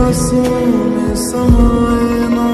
सांसों में समाए ना।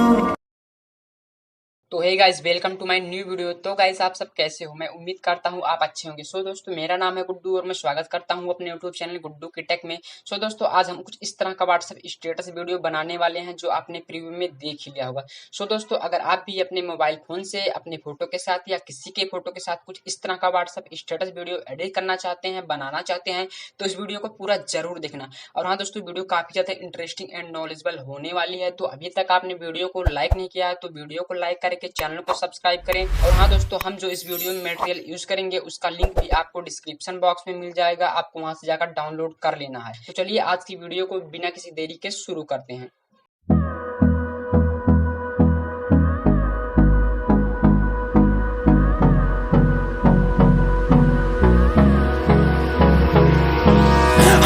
तो hey guys, welcome to my new video. तो गाइस, आप सब कैसे हो? मैं उम्मीद करता हूँ आप अच्छे होंगे। सो दोस्तों, मेरा नाम है गुड्डू और मैं स्वागत करता हूँ अपने यूट्यूब चैनल गुड्डू की टेक में। सो दोस्तों, आज हम कुछ इस तरह का व्हाट्सएप स्टेटस वीडियो बनाने वाले हैं जो आपने प्रीव्यू में देख ही लिया होगा। सो दोस्तों, अगर आप भी अपने मोबाइल फोन से अपने फोटो के साथ या किसी के फोटो के साथ कुछ इस तरह का व्हाट्सएप स्टेटस वीडियो एडिट करना चाहते हैं, बनाना चाहते हैं, तो इस वीडियो को पूरा जरूर देखना। और हाँ दोस्तों, वीडियो काफी ज्यादा इंटरेस्टिंग एंड नॉलेजेबल होने वाली है। तो अभी तक आपने वीडियो को लाइक नहीं किया है तो वीडियो को लाइक करके चैनल को सब्सक्राइब करें। और हाँ दोस्तों, हम जो इस वीडियो में मटेरियल यूज करेंगे उसका लिंक भी आपको डिस्क्रिप्शन बॉक्स में मिल जाएगा, आपको वहां से जाकर डाउनलोड कर लेना है। तो चलिए आज की वीडियो को बिना किसी देरी के शुरू करते हैं।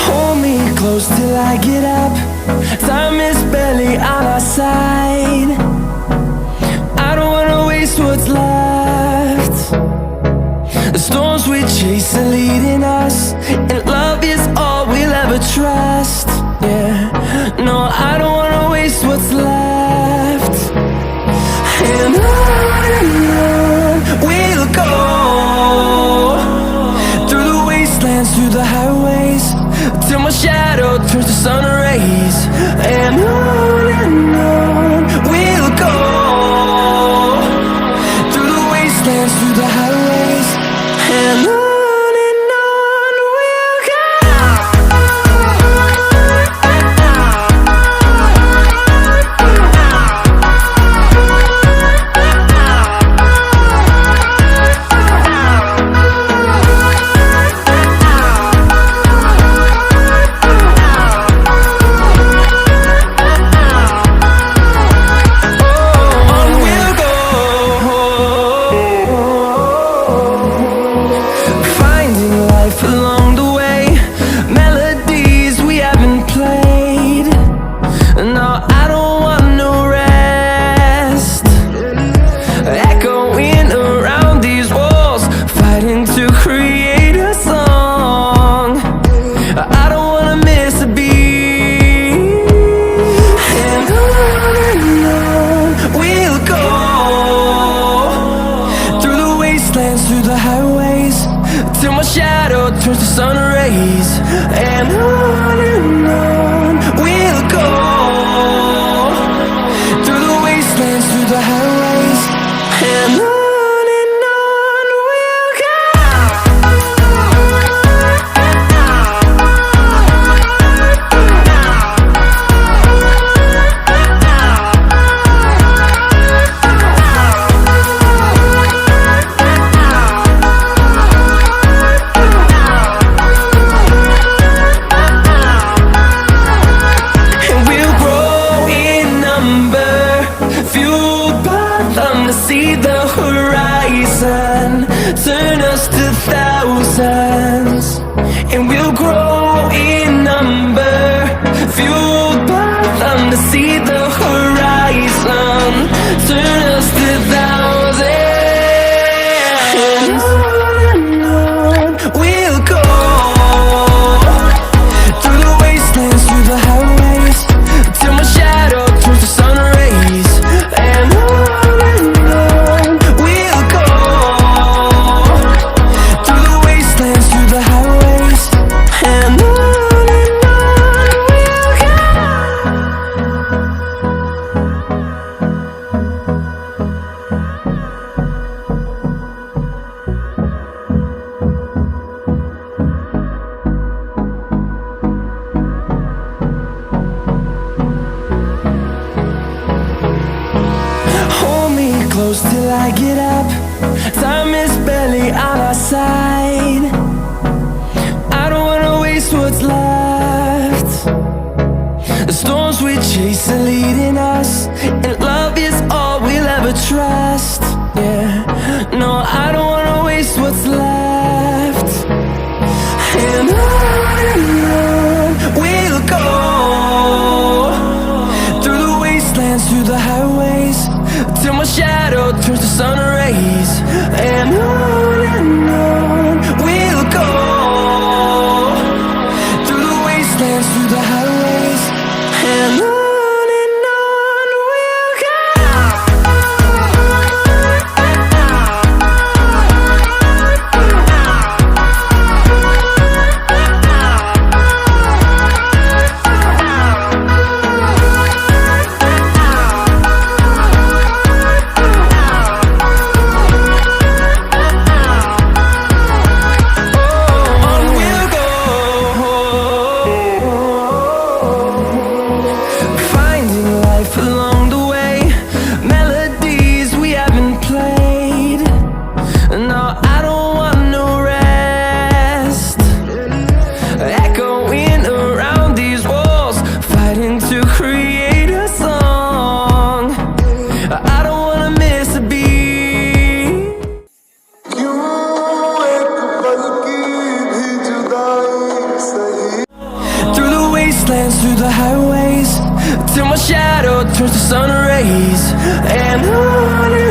Hold me close till I get up. Time is barely on our side. I don't wanna waste what's left. The storms we chase are leading us, and love is all we'll ever trust. Yeah, no, I don't wanna waste what's left. And on we'll go, through the wastelands, through the highways, till my shadow turns to sun rays. And on we'll go, through the wastelands, through the highways, and on we'll go. Along the way, melodies we haven't played. No, I don't want no rest. Echoing around these walls, fighting to create a song. I don't wanna miss a beat. And on we'll go, through the wastelands, through the highways, till my shadow turns to sun rays. And on we'll go, through the wastelands, through the highways, and on we'll go. See the horizon, turn us to thousands, and we'll grow in number, fueled by them to see the horizon, turn us to thousands, and on we'll go, through the wastelands, through the highways, till my shadow turns to sun rays. And close till I get up. Time is barely on our side. I don't wanna waste what's left. The storms we chase are leading us, and love is all we'll ever trust. Yeah, no, I don't wanna waste what's left. And on we'll go, through the wastelands, through the highways, till my shadow turns to sun rays. And on we'll go, through the wastelands, through the highways, and on. shadow turns to sun rays, and on